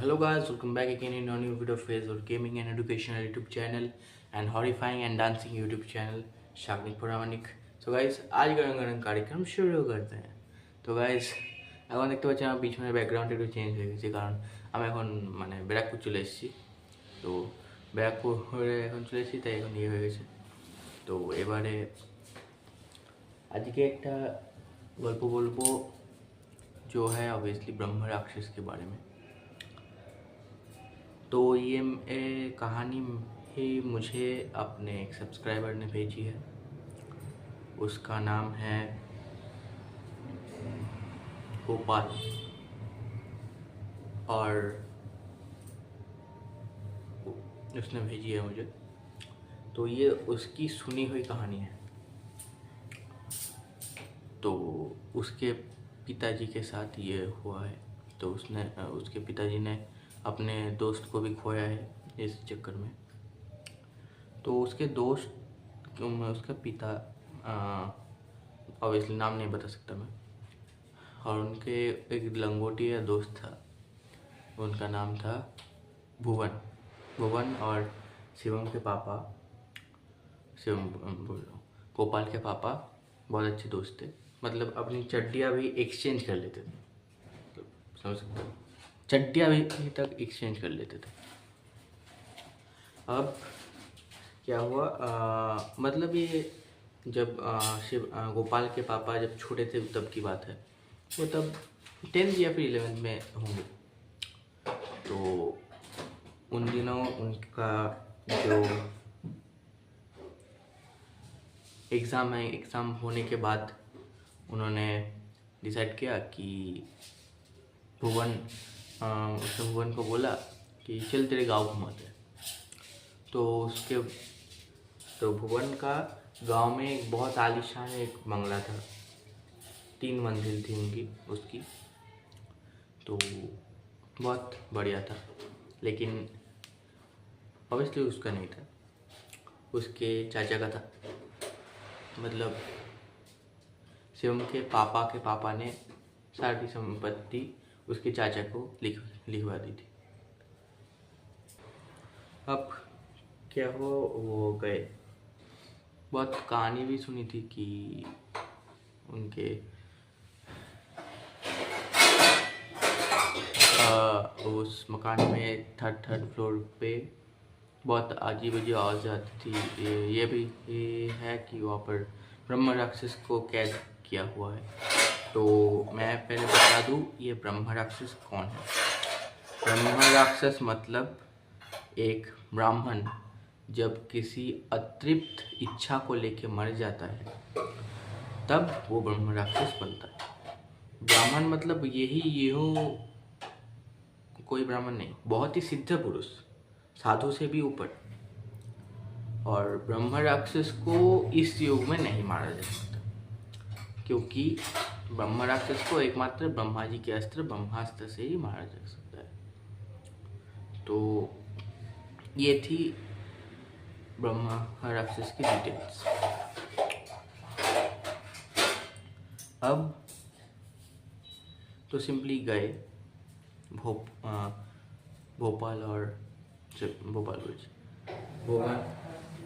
hello guys, welcome back again in a new video of Phase or Gaming and Educational YouTube channel and Horrifying and Dancing YouTube channel शाग्निक प्रामाणिक। तो guys आज गरम कार्यक्रम शुरू करते हैं। तो গাইস এখন দেখতে পাচ্ছি আমার পিছনের ব্যাকগ্রাউন্ড একটু চেঞ্জ হয়ে গেছে, কারণ আমি এখন মানে ব্যারাকপুর চলে এসেছি। তো ব্যারাকপুরে এখন চলে এসেছি, তাই এখন ইয়ে হয়ে গেছে। তো এবারে আজকে একটা গল্প বলবো जो है ऑब्वियसली ब्रह्म राक्षस के बारे में। तो ये कहानी ही मुझे अपने एक सब्सक्राइबर ने भेजी है। उसका नाम है गोपाल और उसने भेजी है मुझे। तो ये उसकी सुनी हुई कहानी है। तो उसके पिताजी के साथ ये हुआ है। तो उसके पिताजी ने अपने दोस्त को भी खोया है इस चक्कर में। तो उसके दोस्त उसका पिता ऑब्वियसली नाम नहीं बता सकता मैं, और उनके एक लंगोटिया दोस्त था, उनका नाम था भुवन और शिवम के पापा, शिवम बोल रहा हूँ, गोपाल के पापा बहुत अच्छे दोस्त थे। मतलब अपनी चड्डियाँ भी एक्सचेंज कर लेते थे, मतलब समझ सकते हो, चड्डियाँ भी तक एक्सचेंज कर लेते थे। अब क्या हुआ, मतलब ये जब गोपाल के पापा जब छोटे थे तब की बात है, वो तब 10th या फिर 11th में होंगे। तो उन दिनों उनका जो एग्ज़ाम है, एग्ज़ाम होने के बाद उन्होंने डिसाइड किया कि उसने भुवन को बोला कि चल तेरे गांव घुमाते हैं। तो भुवन का गांव में एक बहुत आलीशान एक बंगला था, 3 मंजिल थी उसकी। तो बहुत बढ़िया था, लेकिन ऑब्वियसली उसका नहीं था, उसके चाचा का था। मतलब शिवम के पापा ने सारी संपत्ति उसके चाचा को लिखवा दी थी। अब क्या हो, वो गए। बहुत कहानी भी सुनी थी कि उनके उस मकान में थर्ड फ्लोर पे बहुत अजीब आवाज़ आती थी। ये भी है कि वहाँ पर ब्रह्म राक्षस को कैद किया हुआ है। तो मैं पहले बता दूँ ये ब्रह्म राक्षस कौन है। ब्रह्म राक्षस मतलब एक ब्राह्मण जब किसी अतृप्त इच्छा को लेके मर जाता है तब वो ब्रह्म राक्षस बनता है। ब्राह्मण मतलब यही हो, कोई ब्राह्मण नहीं, बहुत ही सिद्ध पुरुष, साधु से भी ऊपर। और ब्रह्म राक्षस को इस युग में नहीं मारा जा सकता, क्योंकि ब्रह्म राक्षस को एकमात्र ब्रह्मा जी के अस्त्र ब्रह्मास्त्र से ही मारा जा सकता है। तो ये थी ब्रह्म राक्षस की डिटेल्स। अब तो सिंपली गए भोपाल और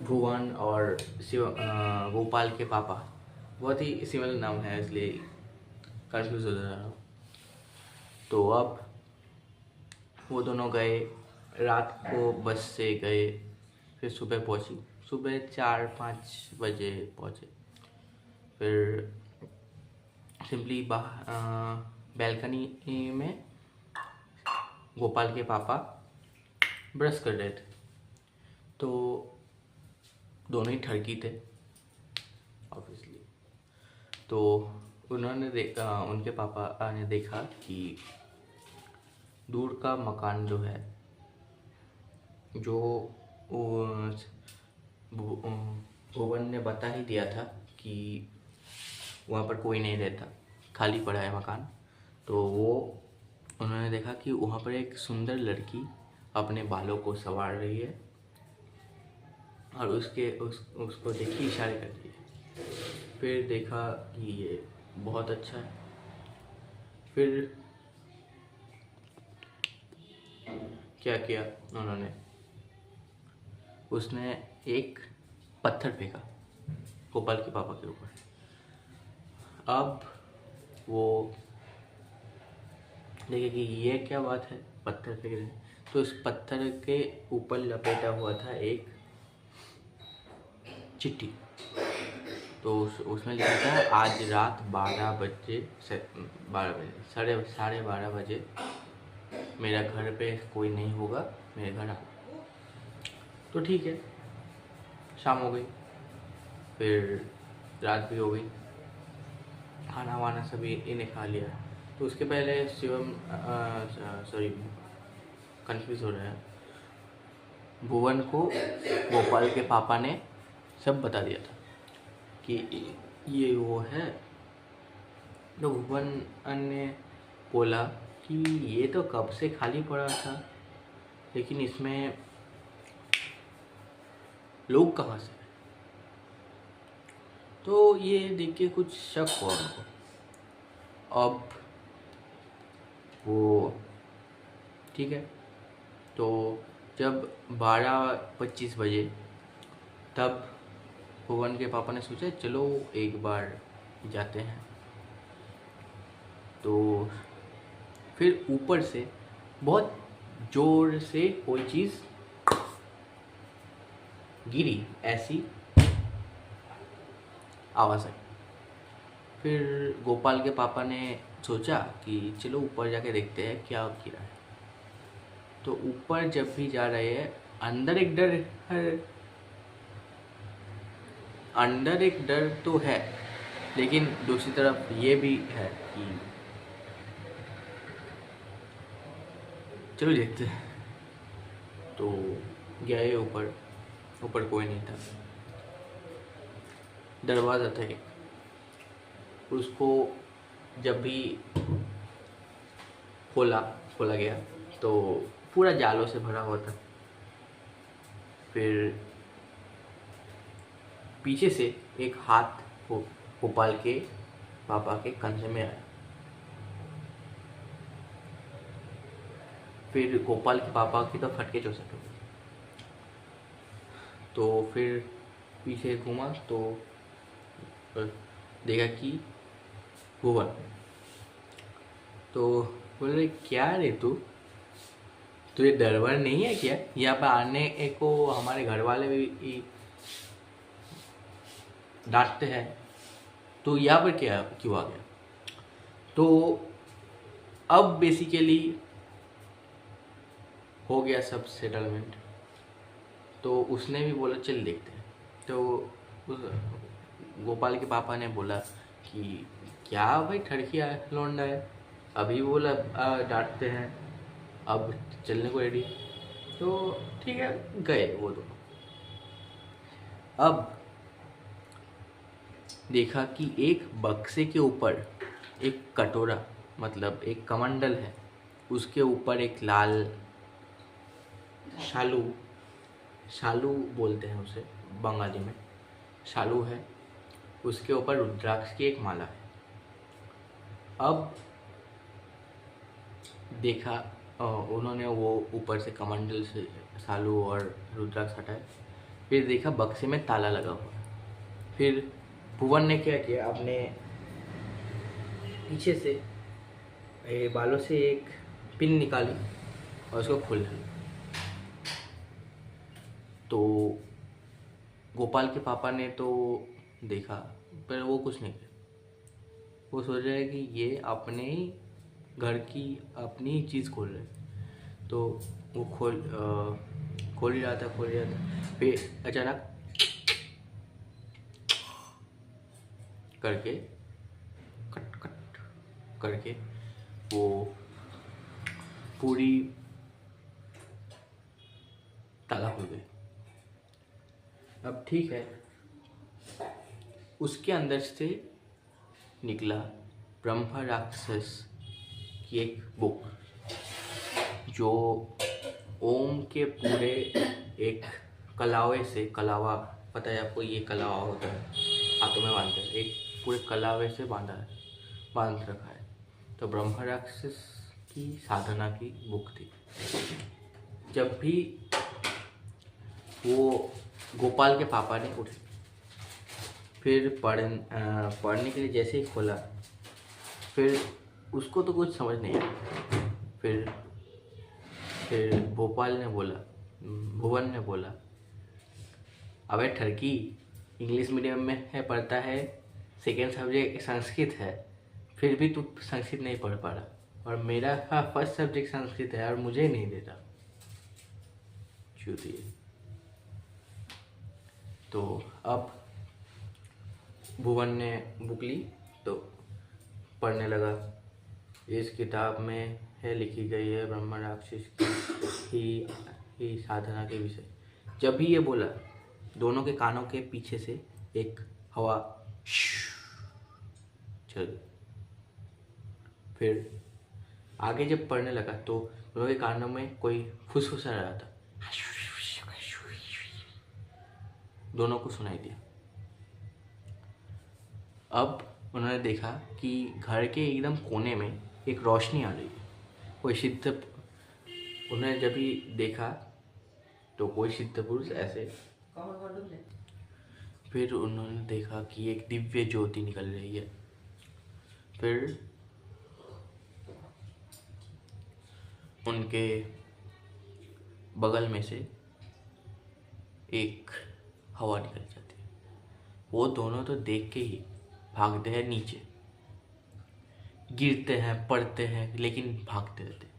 भुवन और गोपाल के पापा, बहुत ही सिमिलर नाम है इसलिए कंफ्यूज हो जा रहा हूँ। तो अब वो दोनों गए, रात को बस से गए, फिर सुबह पहुँची, सुबह 4-5 बजे पहुँचे। फिर सिंपली बैल्कनी में गोपाल के पापा ब्रश कर रहे थे। तो दोनों ही ठरकी थे ऑब्वियसली। तो उन्होंने उनके पापा ने देखा कि दूर का मकान जो है, जो भुवन ने बता ही दिया था कि वहाँ पर कोई नहीं रहता, खाली पड़ा है मकान। तो वो उन्होंने देखा कि वहाँ पर एक सुंदर लड़की अपने बालों को संवार रही है और उसको देखी इशारे कर रही है। फिर देखा कि ये बहुत अच्छा है। फिर क्या किया उन्होंने, उसने एक पत्थर फेंका गोपाल के पापा के ऊपर। अब वो देखे कि ये क्या बात है, पत्थर फेंक रहे हैं। तो इस पत्थर के ऊपर लपेटा हुआ था एक चिट्ठी। तो उसमें लिखा था आज रात 12 बजे से 12 बजे साढ़े 12 बजे मेरा घर पे कोई नहीं होगा, मेरे घर आ। तो ठीक है, शाम हो गई, फिर रात भी हो गई, खाना वाना सभी इन्हें खा लिया। तो उसके पहले शिवम सॉरी कंफ्यूज हो रहा है, भुवन को गोपाल के पापा ने सब बता दिया था कि ये वो है। तो भुवन ने बोला कि ये तो कब से खाली पड़ा था, लेकिन इसमें लोग कहाँ से। तो ये देख के कुछ शक हुआ उनको। अब वो ठीक है, तो जब 12:25 बजे तब भुवन के पापा ने सोचा चलो एक बार जाते हैं। तो फिर ऊपर से बहुत जोर से कोई चीज़ गिरी, ऐसी आवाज़ आई। फिर गोपाल के पापा ने सोचा कि चलो ऊपर जाके देखते हैं क्या गिरा है। तो ऊपर जब भी जा रहे हैं, अंदर एक डर तो है, लेकिन दूसरी तरफ ये भी है कि चलो देखते हैं। तो गए ऊपर कोई नहीं था। दरवाज़ा था एक, उसको जब भी खोला गया तो पूरा जालों से भरा हुआ था। फिर पीछे से एक हाथ गोपाल के पापा के कंधे में आया। फिर गोपाल के पापा की तो फटके चौसठ हो गए। तो फिर पीछे घूमा तो देखा कि भुवन। तो बोल रहे क्या रे तू ये डरवर नहीं है क्या? यहाँ पर आने को हमारे घर वाले भी डांटते हैं, तो यहाँ पर क्यों आ गया? तो अब बेसिकली हो गया सब सेटलमेंट। तो उसने भी बोला चल देखते हैं। तो गोपाल के पापा ने बोला कि क्या भाई ठड़किया लौंडा है, अभी बोला डांटते हैं, अब चलने को रेडी। तो ठीक है, गए वो दोनों। अब देखा कि एक बक्से के ऊपर एक कटोरा, मतलब एक कमंडल है, उसके ऊपर एक लाल शालू बोलते हैं उसे बंगाली में, शालू है, उसके ऊपर रुद्राक्ष की एक माला है। अब देखा उन्होंने वो ऊपर से कमंडल से शालू और रुद्राक्ष हटाए। फिर देखा बक्से में ताला लगा हुआ है। फिर भुवन ने क्या किया, अपने पीछे से बालों से एक पिन निकाली और उसको खोल दिया। तो गोपाल के पापा ने तो देखा, पर वो कुछ नहीं किया। वो सोच रहे हैं कि ये अपने ही घर की अपनी ही चीज़ खोल रहे। तो वो खोल ही रहा था। फिर अचानक करके कट करके वो पूरी ताला खुल गई। अब ठीक है, उसके अंदर से निकला ब्रह्मा राक्षस की एक बुक, जो ओम के पूरे एक कलावा, पता है आपको, ये कलावा होता है, हाथों में बांधते हैं, एक पूरे कलावे से बांध रखा है। तो ब्रह्मा राक्षस की साधना की बुक थी। जब भी वो गोपाल के पापा ने उठे, फिर पढ़ने के लिए जैसे ही खोला, फिर उसको तो कुछ समझ नहीं आया। फिर भुवन ने बोला, अबे ठरकी, इंग्लिश मीडियम में है, पढ़ता है, सेकेंड सब्जेक्ट संस्कृत है, फिर भी तू संस्कृत नहीं पढ़ पा रहा, और मेरा फर्स्ट सब्जेक्ट संस्कृत है और मुझे नहीं देता। चूतिए। तो अब भुवन ने बुक ली तो पढ़ने लगा। इस किताब में है लिखी गई है ब्रह्म राक्षस की ही साधना के विषय। जब भी ये बोला, दोनों के कानों के पीछे से एक हवा चल। फिर आगे जब पढ़ने लगा तो दोनों के कानों में कोई फुसफुसा रहा था, दोनों को सुनाई दिया। अब उन्होंने देखा कि घर के एकदम कोने में एक रोशनी आ रही है। कोई सिद्ध, उन्होंने जब भी देखा तो कोई सिद्ध पुरुष ऐसे, फिर उन्होंने देखा कि एक दिव्य ज्योति निकल रही है। फिर उनके बगल में से एक हवा निकल जाती है। वो दोनों तो देख के ही भागते हैं नीचे, गिरते हैं, पड़ते हैं, लेकिन भागते रहते हैं।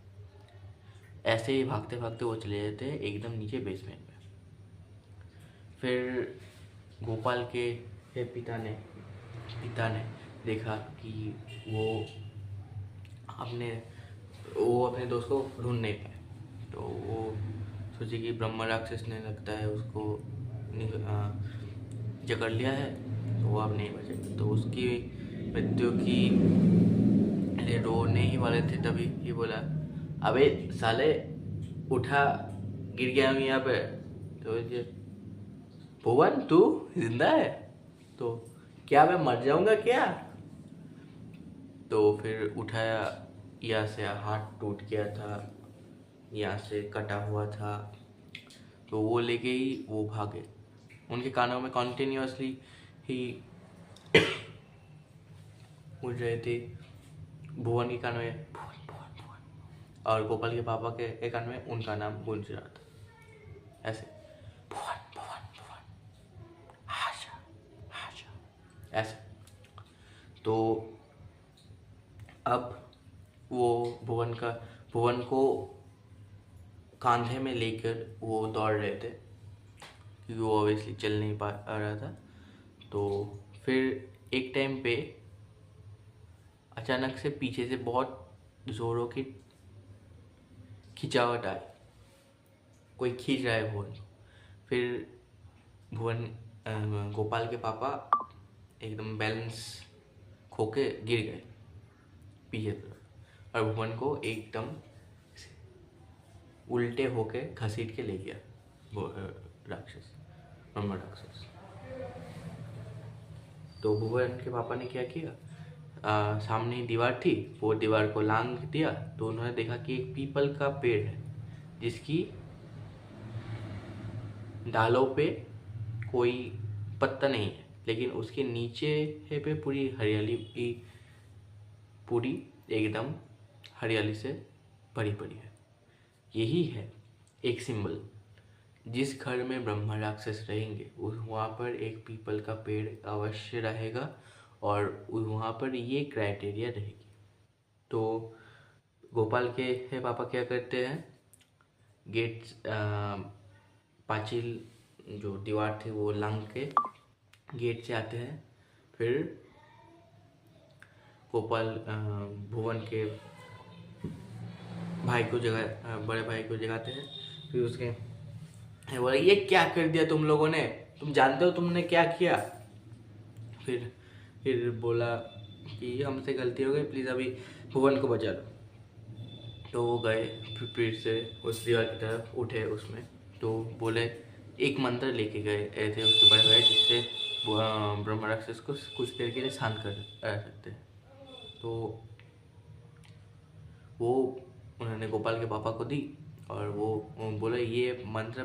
ऐसे ही भागते भागते वो चले जाते हैं एकदम नीचे बेसमेंट में। फिर गोपाल के पिता ने देखा कि वो अपने दोस्त को ढूंढ नहीं पाए, तो वो सोचे कि ब्रह्म राक्षस ने लगता है उसको जकड़ लिया है, तो वो अब नहीं बचेगा। तो उसकी मृत्यु की लिए रोने ही वाले थे, तभी ये बोला, अबे साले उठा, गिर गया मैं यहाँ पे। तो ये भुवन तू जिंदा है, तो क्या मैं मर जाऊंगा क्या? तो फिर उठाया, यहाँ से हाथ टूट गया था, यहाँ से कटा हुआ था, तो वो लेके ही वो भागे। उनके कानों में कॉन्टिन्यूसली ही उड़ रहे थे। भुवन के कान में भुवन भुवन भुवन, और गोपाल के पापा के कान में उनका नाम गूंज रहा था, ऐसे भुवन भुवन भुवन, आशा आशा, ऐसे। तो अब वो भुवन को कांधे में लेकर वो दौड़ रहे थे, क्योंकि वो ऑब्वियसली चल नहीं पा रहा था। तो फिर एक टाइम पे अचानक से पीछे से बहुत जोरों की खिंचावट आई, कोई खींच रहा है भुवन को। फिर गोपाल के पापा एकदम बैलेंस खोके गिर गए पीछे तरफ, और भुवन को एकदम उल्टे होके घसीट के ले गया वो ब्रह्म राक्षस। तो भुवन के पापा ने क्या किया, सामने ही दीवार थी, वो दीवार को लांग दिया। तो उन्होंने देखा कि एक पीपल का पेड़ है, जिसकी डालों पे कोई पत्ता नहीं है, लेकिन उसके नीचे पे पूरी हरियाली, पूरी एकदम हरियाली से भरी पड़ी है। यही है एक सिंबल, जिस घर में ब्रह्म राक्षस रहेंगे वहाँ पर एक पीपल का पेड़ अवश्य रहेगा, और वहाँ पर ये क्राइटेरिया रहेगी। तो गोपाल के पापा क्या करते हैं, गेट पांचिल जो दीवार थी वो लांग के गेट से आते हैं। फिर गोपाल भुवन के बड़े भाई को जगाते हैं। फिर उसके बोला, ये क्या कर दिया तुम लोगों ने, तुम जानते हो तुमने क्या किया? फिर बोला कि हमसे गलती हो गई, प्लीज़ अभी भुवन को बचा लो। तो वो गए, फिर से उस दीवार की तरफ उठे उसमें, तो बोले एक मंत्र लेके गए ऐसे उसके बड़े भाई, जिससे ब्रह्म राक्षस को कुछ देर के लिए शांत कर सकते हैं। तो वो उन्होंने गोपाल के पापा को दी, और वो बोला ये मंत्र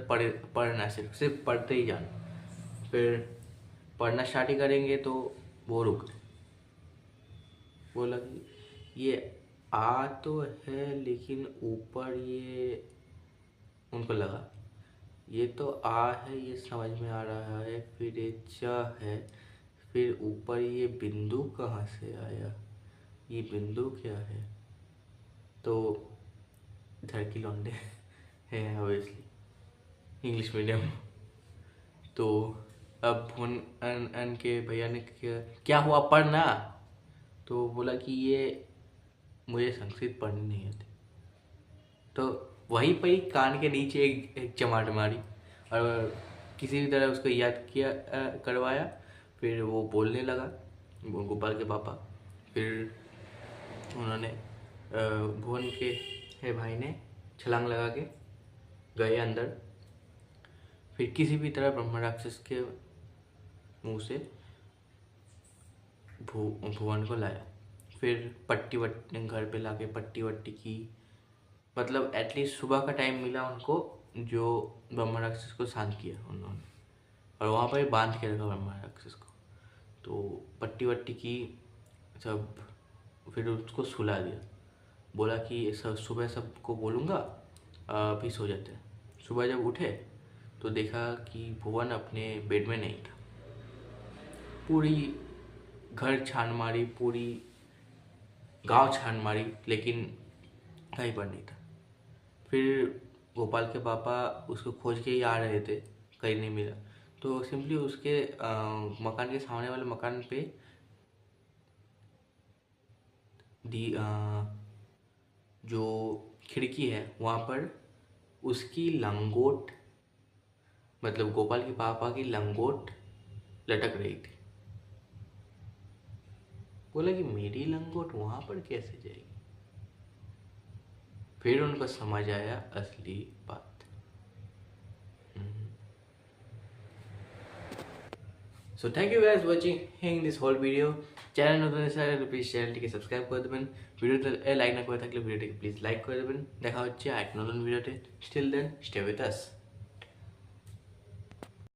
पढ़ना सिर्फ पढ़ते ही जाना। फिर पढ़ना स्टार्ट ही करेंगे तो वो रुक गए। बोला कि ये आ तो है लेकिन ऊपर ये, उनको लगा ये तो आ है, ये समझ में आ रहा है, फिर ये च है, फिर ऊपर ये बिंदु कहाँ से आया, ये बिंदु क्या है। तो इधर की लौंडे है ऑब्वियसली इंग्लिश मीडियम। तो अब फोन अन के भैया ने क्या हुआ पढ़ना, तो बोला कि ये मुझे संस्कृत पढ़नी नहीं आती। तो वहीं पर ही कान के नीचे एक चमाट मारी और किसी भी तरह उसको याद किया करवाया। फिर वो बोलने लगा, वो गोपाल के पापा। फिर उन्होंने भुवन के भाई ने छलांग लगा के गए अंदर। फिर किसी भी तरह ब्रह्म राक्षस के मुंह से भुवन को लाया। फिर पट्टी वट्टी घर पे लाके पट्टी वट्टी की, मतलब एटलीस्ट सुबह का टाइम मिला उनको जो ब्रह्म राक्षस को शांत किया उन्होंने, और वहाँ पर बांध के रखा ब्रह्म राक्षस को। तो पट्टी वट्टी की सब, फिर उसको सुला दिया। बोला कि सब सुबह सबको बोलूँगा, अभी सो जाते हैं। सुबह जब उठे तो देखा कि भुवन अपने बेड में नहीं था। पूरी घर छान मारी, पूरी गांव छान मारी, लेकिन कहीं पर नहीं था। फिर गोपाल के पापा उसको खोज के ही आ रहे थे, कहीं नहीं मिला। तो सिंपली उसके मकान के सामने वाले मकान पे जो खिड़की है वहाँ पर उसकी लंगोट, मतलब गोपाल के पापा की लंगोट लटक रही थी। बोला कि मेरी लंगोट वहाँ पर कैसे जाएगी। फिर उनको समझ आया असली बात। So thank you guys watching this whole video. Channel নতুন এসে প্লিজ চ্যানেলটিকে সাবস্ক্রাইব করে দেবেন, ভিডিওতে লাইক না করে থাকলে ভিডিওটিকে প্লিজ লাইক করে দেবেন। দেখা হচ্ছে এক নতুন ভিডিওতে। Still then stay with us.